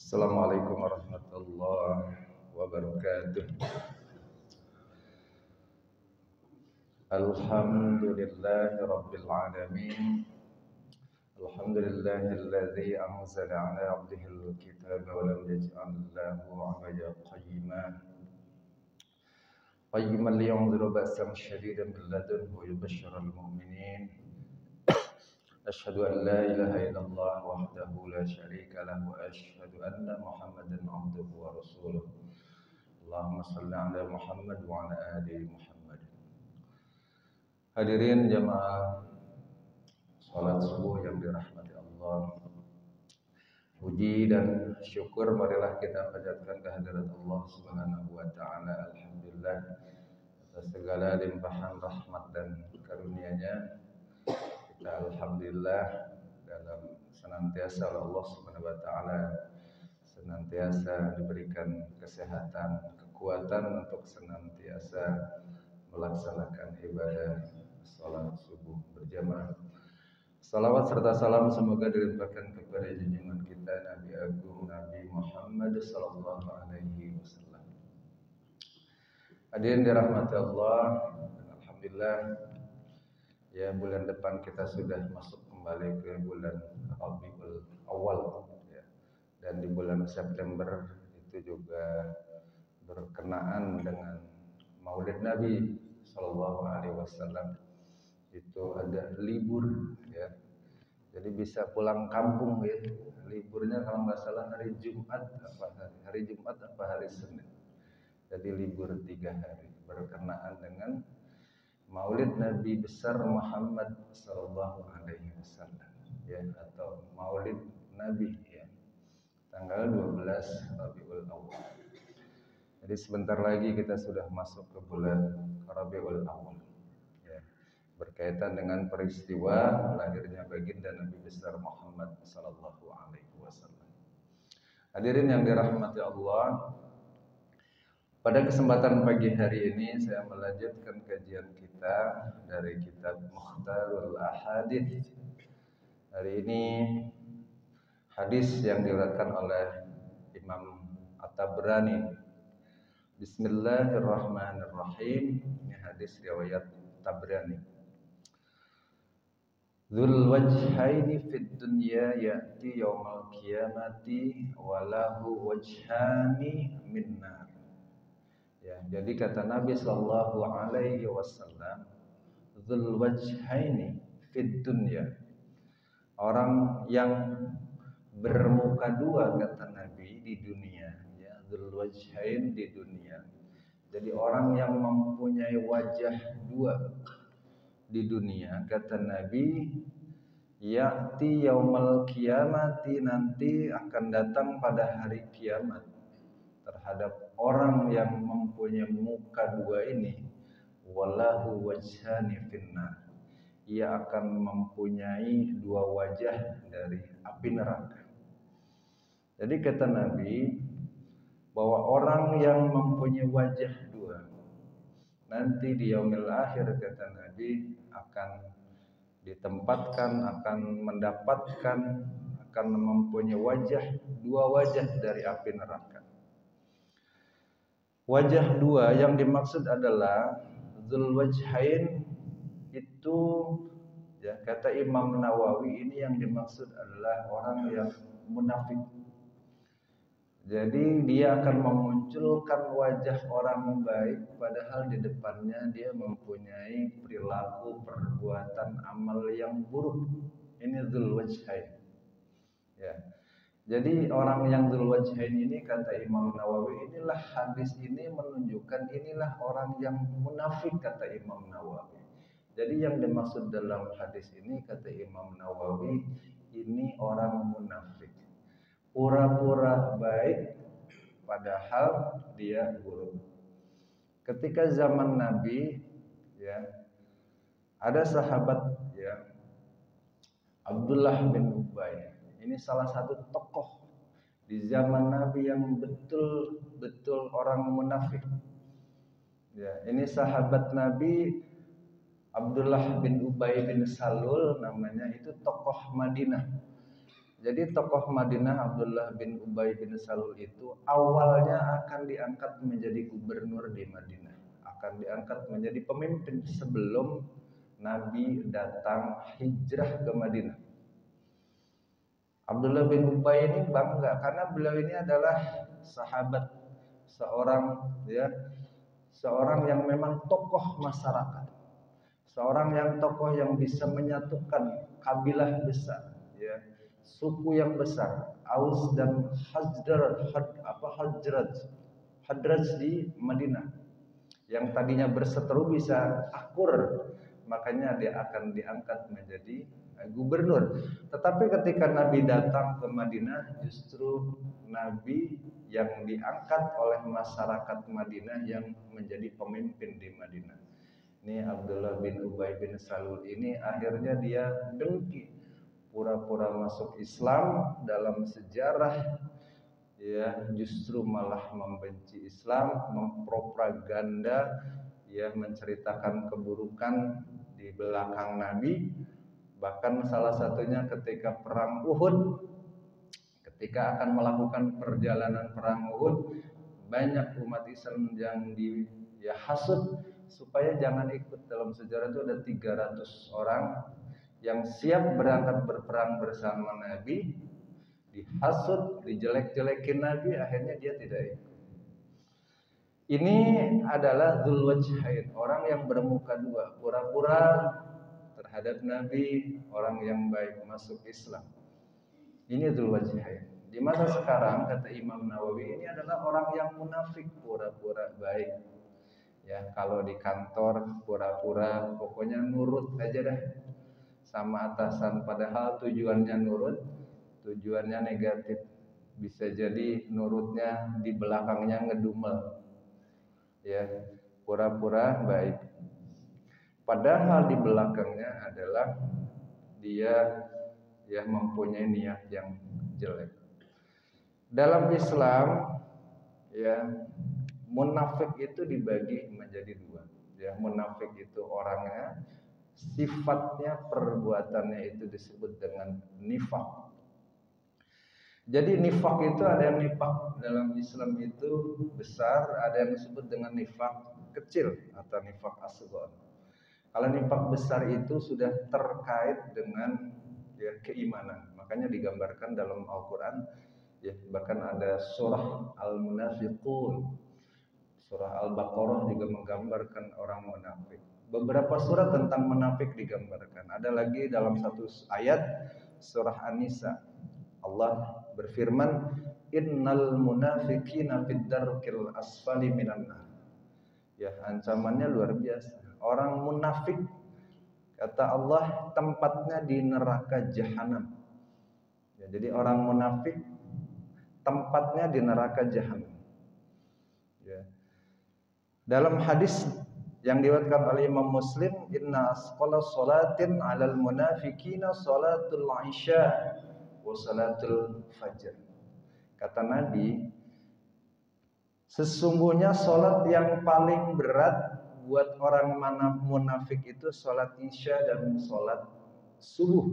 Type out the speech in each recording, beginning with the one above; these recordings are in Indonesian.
Assalamualaikum warahmatullahi wabarakatuh. Alhamdulillahi rabbil alamin. Alhamdulillahilladzi anzala ala abdihil kitaba wa lam yaj'al lahu 'amalan qayyiman liyunzira ba'san shadidan min ladunhu wa yubashshiral mu'minin. أشهد أن لا إله إلا الله وحده لا شريك له وأشهد أن محمدا عبده ورسوله اللهم صل على محمد وعلى آل محمد. Hadirin jamaah salat subuh yang dirahmati Allah, puji dan syukur marilah kita panjatkan kehadirat Allah Subhanahu wa taala. Alhamdulillah atas segala limpahan rahmat dan karunia-Nya. Kita alhamdulillah dalam senantiasa oleh Allah Subhanahu wa taala senantiasa diberikan kesehatan, kekuatan untuk senantiasa melaksanakan ibadah salat subuh berjamaah. Salawat serta salam semoga dilimpahkan kepada junjungan kita Nabi Agung Nabi Muhammad sallallahu alaihi wasallam. Hadirin dirahmati Allah, alhamdulillah ya, bulan depan kita sudah masuk kembali ke bulan Rabiul Awal ya. Dan di bulan September itu juga berkenaan dengan Maulid Nabi Sallallahu Alaihi Wasallam. Itu ada libur ya. Jadi bisa pulang kampung ya. Liburnya kalau nggak salah hari Jumat apa hari Senin. Jadi libur 3 hari berkenaan dengan Maulid Nabi besar Muhammad sallallahu alaihi wasallam ya, atau Maulid Nabi ya, tanggal 12 Rabiul Awal. Jadi sebentar lagi kita sudah masuk ke bulan Rabiul Awal ya, berkaitan dengan peristiwa lahirnya baginda Nabi besar Muhammad sallallahu alaihi wasallam. Hadirin yang dirahmati Allah, pada kesempatan pagi hari ini saya melanjutkan kajian kita dari kitab Mukhtarul Ahadits. Hari ini hadis yang diriwayatkan oleh Imam At-Tabrani. Bismillahirrahmanirrahim. Ini hadis riwayat Tabrani. Dzul wajhaini fid dunya ya'ti yaumal qiyamati wa lahu wajhani min nar. Ya, jadi kata Nabi sallallahu alaihi wasallam, dzul wajhaini fid dunya. Orang yang bermuka dua kata Nabi di dunia, ya, dzul wajhain di dunia. Jadi orang yang mempunyai wajah dua di dunia kata Nabi, ya'ti yaumal qiyamati, nanti akan datang pada hari kiamat terhadap orang yang mempunyai muka dua ini, walahu wajhani finnar, ia akan mempunyai dua wajah dari api neraka. Jadi kata Nabi bahwa orang yang mempunyai wajah dua nanti di yaumil akhir kata Nabi akan ditempatkan, akan mendapatkan, akan mempunyai dua wajah dari api neraka. Wajah dua yang dimaksud adalah dzul wajhain itu ya, kata Imam Nawawi, ini yang dimaksud adalah orang yang munafik. Jadi dia akan memunculkan wajah orang baik padahal di depannya dia mempunyai perilaku, perbuatan, amal yang buruk. Ini dzul wajhain. Ya. Jadi orang yang dzul wajhain ini kata Imam Nawawi, inilah hadis ini menunjukkan inilah orang yang munafik kata Imam Nawawi. Jadi yang dimaksud dalam hadis ini kata Imam Nawawi, ini orang munafik. Pura-pura baik padahal dia buruk. Ketika zaman Nabi ya, ada sahabat ya, Abdullah bin Ubay. Ini salah satu tokoh di zaman Nabi yang betul-betul orang munafik. Ya, ini sahabat Nabi Abdullah bin Ubay bin Salul namanya, itu tokoh Madinah. Jadi tokoh Madinah Abdullah bin Ubay bin Salul itu awalnya akan diangkat menjadi gubernur di Madinah, akan diangkat menjadi pemimpin sebelum Nabi datang hijrah ke Madinah. Abdullah bin Ubay ini bangga karena beliau ini adalah sahabat, seorang yang memang tokoh masyarakat, seorang yang tokoh yang bisa menyatukan kabilah besar, ya, suku yang besar, Aus dan Hadraj di Madinah, yang tadinya berseteru bisa akur, makanya dia akan diangkat menjadi gubernur. Tetapi ketika Nabi datang ke Madinah, justru Nabi yang diangkat oleh masyarakat Madinah yang menjadi pemimpin di Madinah. Ini Abdullah bin Ubay bin Salul ini akhirnya dia dengki, pura-pura masuk Islam, dalam sejarah ya justru malah membenci Islam, mempropaganda, ya menceritakan keburukan di belakang Nabi. Bahkan salah satunya ketika perang Uhud, ketika akan melakukan perjalanan perang Uhud, banyak umat Islam yang dihasut supaya jangan ikut. Dalam sejarah itu ada 300 orang yang siap berangkat berperang bersama Nabi, dihasut, dijelek-jelekin Nabi, akhirnya dia tidak ikut. Ini adalah Dzulwajhain, orang yang bermuka dua, pura-pura terhadap Nabi, orang yang baik masuk Islam. Ini Dzulwajhain. Di masa sekarang kata Imam Nawawi, ini adalah orang yang munafik, pura-pura baik. Ya, kalau di kantor pura-pura pokoknya nurut aja dah sama atasan, padahal tujuannya nurut, tujuannya negatif. Bisa jadi nurutnya di belakangnya ngedumel. Ya, pura-pura baik. Padahal di belakangnya adalah dia ya mempunyai niat yang jelek. Dalam Islam ya, munafik itu dibagi menjadi dua. Ya, munafik itu orangnya, sifatnya, perbuatannya itu disebut dengan nifak. Jadi nifak itu ada yang nifak dalam Islam itu besar, ada yang disebut dengan nifak kecil atau nifak asghar. Kalau nifak besar itu sudah terkait dengan ya keimanan, makanya digambarkan dalam Al-Quran. Ya, bahkan ada surah Al-Munafiqun, surah Al-Baqarah juga menggambarkan orang munafik. Beberapa surah tentang munafik digambarkan. Ada lagi dalam satu ayat surah An-Nisa, Allah berfirman, innal munafiqina fid darkil asfali minan nar. Ya, ancamannya luar biasa. Orang munafik, kata Allah, tempatnya di neraka jahanam. Ya, jadi orang munafik tempatnya di neraka jahanam. Ya. Dalam hadis yang diriwayatkan oleh Imam Muslim, inna asqala salatin 'alal munafiqina salatul 'isya wa salatul fajr. Kata Nabi, sesungguhnya salat yang paling berat buat orang munafik itu salat isya dan salat subuh.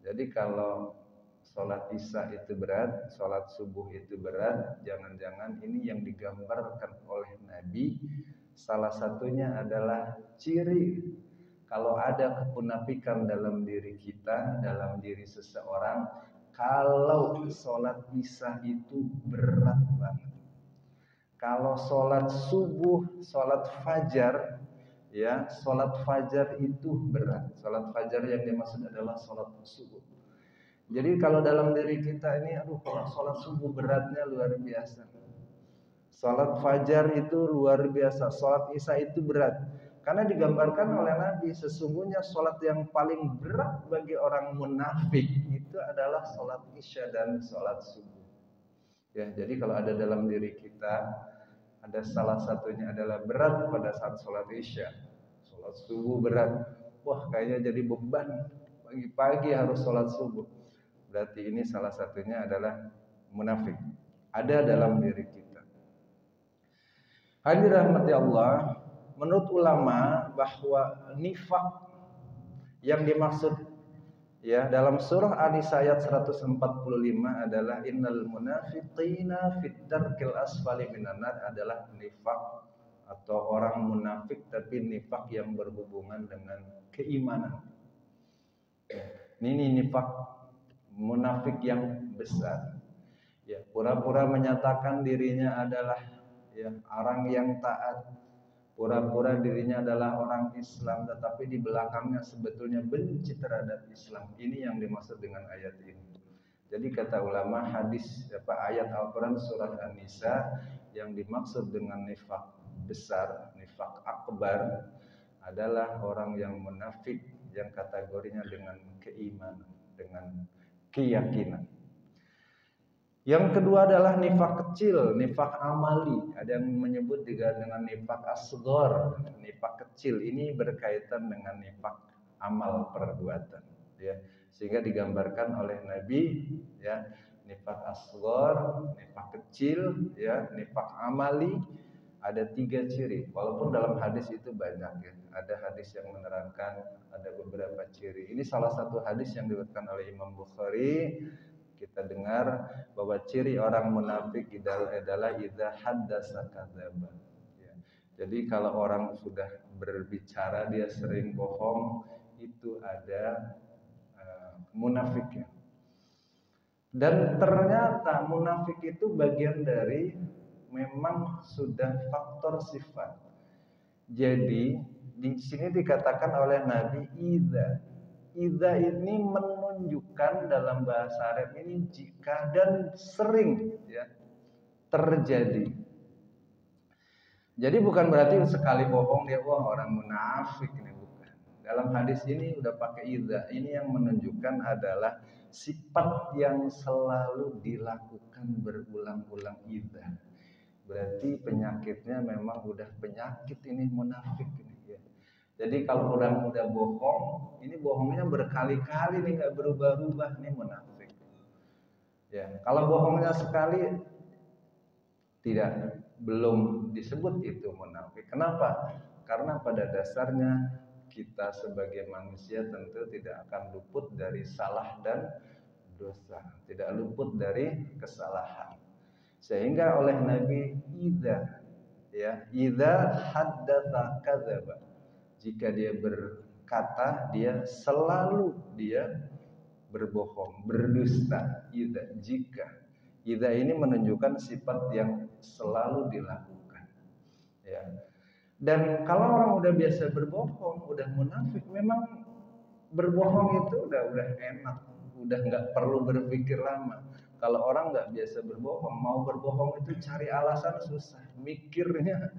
Jadi kalau salat isya itu berat, salat subuh itu berat, jangan-jangan ini yang digambarkan oleh Nabi, salah satunya adalah ciri kalau ada kemunafikan dalam diri kita, dalam diri seseorang, kalau salat isya itu berat banget. Kalau salat subuh, salat fajar, ya, salat fajar itu berat. Salat fajar yang dimaksud adalah salat subuh. Jadi kalau dalam diri kita ini, kalau sholat subuh beratnya luar biasa, sholat fajar itu luar biasa, sholat isya itu berat. Karena digambarkan oleh Nabi, sesungguhnya sholat yang paling berat bagi orang munafik itu adalah sholat isya dan sholat subuh. Ya, jadi kalau ada dalam diri kita, ada salah satunya adalah berat pada saat sholat isya, sholat subuh berat, wah kayaknya jadi beban, pagi-pagi harus sholat subuh. Berarti ini salah satunya adalah munafik, ada dalam diri kita. Hadirin rahmati Allah, menurut ulama bahwa nifak yang dimaksud Ya, dalam surah An-Nisa ayat 145 adalah innal munafiqina fit darkil asfali minan nar, adalah nifak atau orang munafik tapi nifak yang berhubungan dengan keimanan. Ini nifak munafik yang besar. Ya, pura-pura menyatakan dirinya adalah ya orang yang taat, pura-pura dirinya adalah orang Islam, tetapi di belakangnya sebetulnya benci terhadap Islam. Ini yang dimaksud dengan ayat ini. Jadi kata ulama hadis ayat Al-Quran surah An-Nisa yang dimaksud dengan nifak besar, nifak akbar adalah orang yang munafik yang kategorinya dengan keimanan, dengan keyakinan. Yang kedua adalah nifak kecil, nifak amali. Ada yang menyebut juga dengan nifak asghar, nifak kecil. Ini berkaitan dengan nifak amal perbuatan, ya. Sehingga digambarkan oleh Nabi, ya, nifak asghar, nifak kecil, ya, nifak amali. Ada 3 ciri. Walaupun dalam hadis itu banyak, ya. Ada hadis yang menerangkan ada beberapa ciri. Ini salah satu hadis yang diriwayatkan oleh Imam Bukhari. Kita dengar bahwa ciri orang munafik adalah idza haddasa kadzaba. Ya. Jadi kalau orang sudah berbicara dia sering bohong, itu ada munafiknya. Dan ternyata munafik itu bagian dari memang sudah faktor sifat. Jadi di sini dikatakan oleh Nabi idza ini menunjukkan dalam bahasa Arab ini jika dan sering, ya, terjadi. Jadi bukan berarti sekali bohong dia orang munafik, ini bukan. Dalam hadis ini udah pakai idza. Ini yang menunjukkan adalah sifat yang selalu dilakukan berulang-ulang idza. Berarti penyakitnya memang udah penyakit ini munafik ini, ya. Jadi kalau orang udah bohong, ini bohongnya berkali-kali nih nggak berubah-ubah, nih munafik. Ya, kalau bohongnya sekali belum disebut itu munafik. Kenapa? Karena pada dasarnya kita sebagai manusia tentu tidak akan luput dari salah dan dosa, tidak luput dari kesalahan. Sehingga oleh Nabi idza haddatsa kadzaba. Jika dia berkata, dia selalu berbohong, berdusta. Jika ini menunjukkan sifat yang selalu dilakukan. Ya. Dan kalau orang udah biasa berbohong, udah munafik, memang berbohong itu udah enak, udah nggak perlu berpikir lama. Kalau orang nggak biasa berbohong, mau berbohong itu cari alasan susah, mikirnya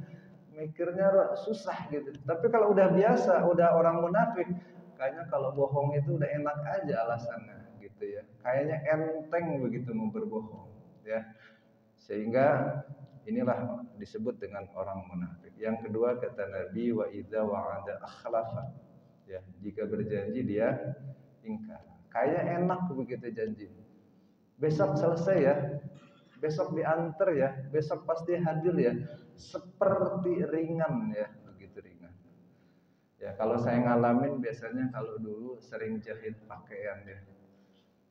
susah gitu. Tapi kalau udah biasa, udah orang munafik, kayaknya kalau bohong itu udah enak aja alasannya gitu, ya. Kayaknya enteng begitu mau berbohong, ya. Sehingga inilah disebut dengan orang munafik. Yang kedua kata Nabi wa idza wa'ada akhlafa. Ya, jika berjanji dia ingkar. Kayaknya enak begitu janji. Besok selesai ya. Besok diantar ya, besok pasti hadir ya. Seperti ringan, ya, begitu ringan. Ya, kalau saya ngalamin biasanya kalau dulu sering jahit pakaian, ya.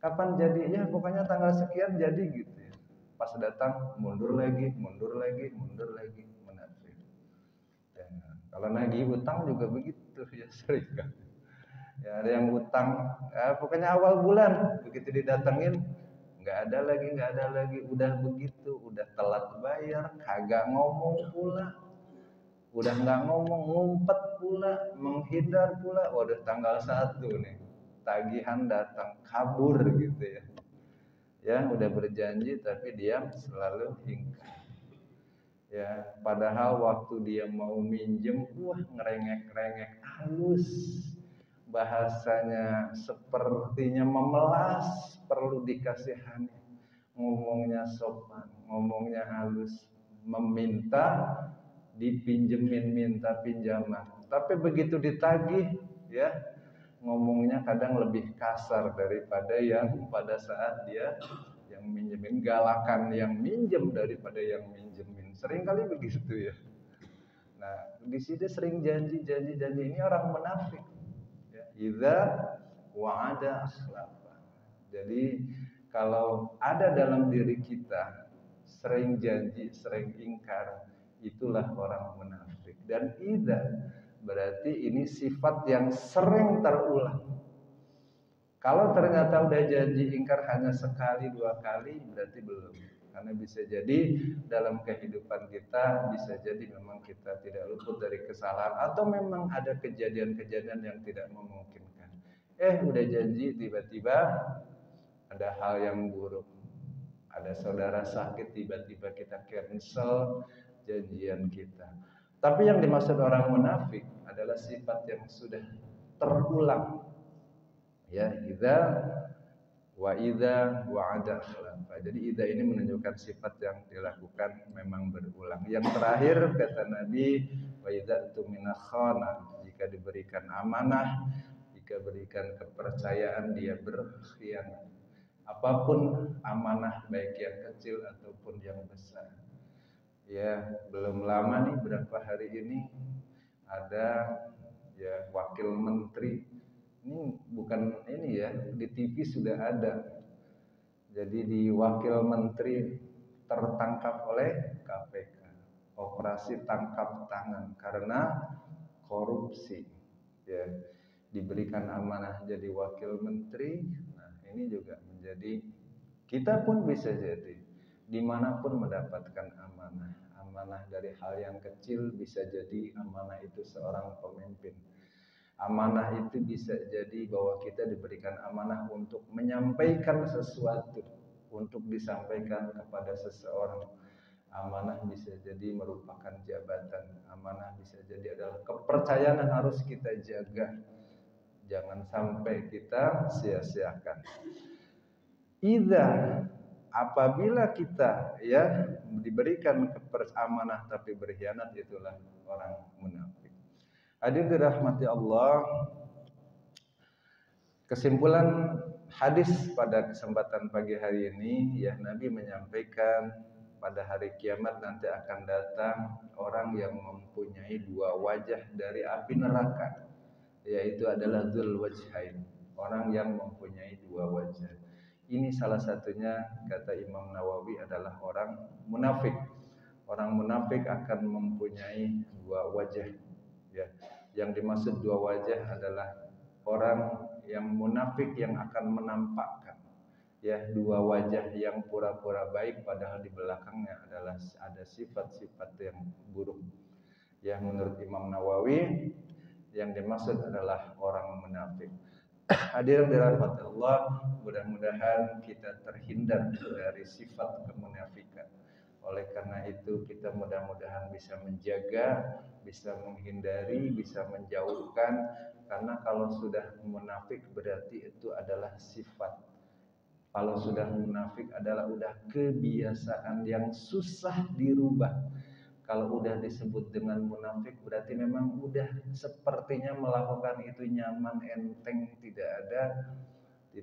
Kapan jadi? Ya, pokoknya tanggal sekian jadi gitu, ya. Pas datang mundur lagi, munafik. Ya, kalau nagih utang juga begitu, ya, sering kan. Ya, ada yang utang, ya, pokoknya awal bulan begitu didatengin nggak ada lagi, udah begitu, udah telat bayar, kagak ngomong pula, udah nggak ngomong, ngumpet pula, menghindar pula. Waduh, tanggal 1 nih tagihan datang, kabur gitu, ya. Ya, udah berjanji tapi dia selalu ingkar. Ya, padahal waktu dia mau minjem, ngerengek halus, bahasanya sepertinya memelas, perlu dikasihani, ngomongnya sopan, ngomongnya halus, meminta dipinjemin, minta pinjaman. Tapi begitu ditagih, ya, ngomongnya kadang lebih kasar daripada yang pada saat dia yang minjemin, galakan yang minjem daripada yang minjemin. Sering kali begitu, ya. Nah, di sini sering janji. Ini orang munafik. Idza wa'ada akhlafa. Jadi kalau ada dalam diri kita sering janji, sering ingkar, itulah orang munafik. Dan idza berarti ini sifat yang sering terulang. Kalau ternyata udah janji ingkar hanya sekali dua kali berarti belum. Karena bisa jadi dalam kehidupan kita bisa jadi memang kita tidak luput dari kesalahan atau memang ada kejadian-kejadian yang tidak memungkinkan. Udah janji tiba-tiba ada hal yang buruk. Ada saudara sakit tiba-tiba kita cancel janjian kita. Tapi yang dimaksud orang munafik adalah sifat yang sudah terulang. Ya, idza wa'ada akhlafa. Jadi idza ini menunjukkan sifat yang dilakukan memang berulang. Yang terakhir kata Nabi, wa idza tumina khana, jika diberikan amanah, jika berikan kepercayaan dia berkhianat. Apapun amanah baik yang kecil ataupun yang besar. Ya, belum lama nih berapa hari ini ada ya wakil menteri. Ini bukan ini ya, di TV sudah ada. Jadi di wakil menteri tertangkap oleh KPK. Operasi tangkap tangan karena korupsi. Ya, diberikan amanah jadi wakil menteri. Nah, ini juga menjadi kita pun bisa jadi dimanapun mendapatkan amanah. Amanah dari hal yang kecil bisa jadi amanah itu seorang pemimpin. Amanah itu bisa jadi bahwa kita diberikan amanah untuk menyampaikan sesuatu, untuk disampaikan kepada seseorang. Amanah bisa jadi merupakan jabatan. Amanah bisa jadi adalah kepercayaan yang harus kita jaga. Jangan sampai kita sia-siakan. Idza apabila kita ya diberikan amanah tapi berkhianat, itulah orang munafik. Hadirin dirahmati Allah, kesimpulan hadis pada kesempatan pagi hari ini ya, Nabi menyampaikan pada hari kiamat nanti akan datang orang yang mempunyai dua wajah dari api neraka, yaitu adalah dzul wajhain, orang yang mempunyai dua wajah. Ini salah satunya kata Imam Nawawi adalah orang munafik. Orang munafik akan mempunyai dua wajah. Ya, yang dimaksud dua wajah adalah orang yang munafik yang akan menampakkan ya dua wajah yang pura-pura baik padahal di belakangnya adalah ada sifat-sifat yang buruk. Ya, menurut Imam Nawawi yang dimaksud adalah orang munafik. Hadirin dirahmati Allah, mudah-mudahan kita terhindar dari sifat kemunafikan. Oleh karena itu kita mudah-mudahan bisa menjaga, bisa menghindari, bisa menjauhkan. Karena kalau sudah munafik berarti itu adalah sifat. Kalau sudah munafik adalah udah kebiasaan yang susah dirubah. Kalau udah disebut dengan munafik berarti memang udah sepertinya melakukan itu nyaman, enteng, tidak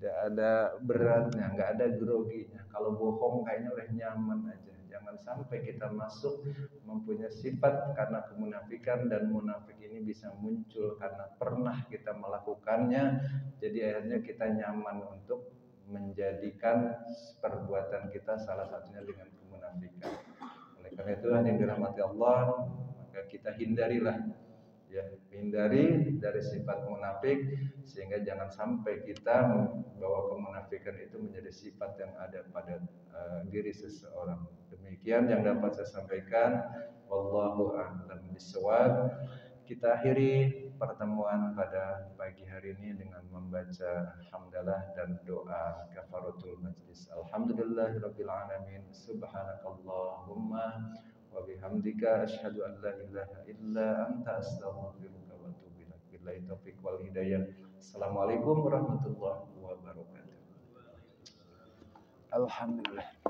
ada beratnya, nggak ada groginya. Kalau bohong kayaknya udah nyaman aja. Jangan sampai kita masuk mempunyai sifat karena kemunafikan, dan munafik ini bisa muncul karena pernah kita melakukannya. Jadi akhirnya kita nyaman untuk menjadikan perbuatan kita salah satunya dengan kemunafikan. Oleh karena itu yang dirahmati Allah, maka kita hindarilah ya, hindari dari sifat munafik sehingga jangan sampai kita membawa kemunafikan itu menjadi sifat yang ada pada diri seseorang. Demikian yang dapat saya sampaikan. Wallahu a'lam bishawab. Kita akhiri pertemuan pada pagi hari ini dengan membaca hamdalah dan doa kafaratul majlis. Alhamdulillahirabbil alamin. Subhanakallahumma wa bihamdika asyhadu an la ilaha illa anta astaghfiruka wa atubu ilaik. Billahi taufiq wal hidayah. Assalamualaikum warahmatullahi wabarakatuh. Alhamdulillah.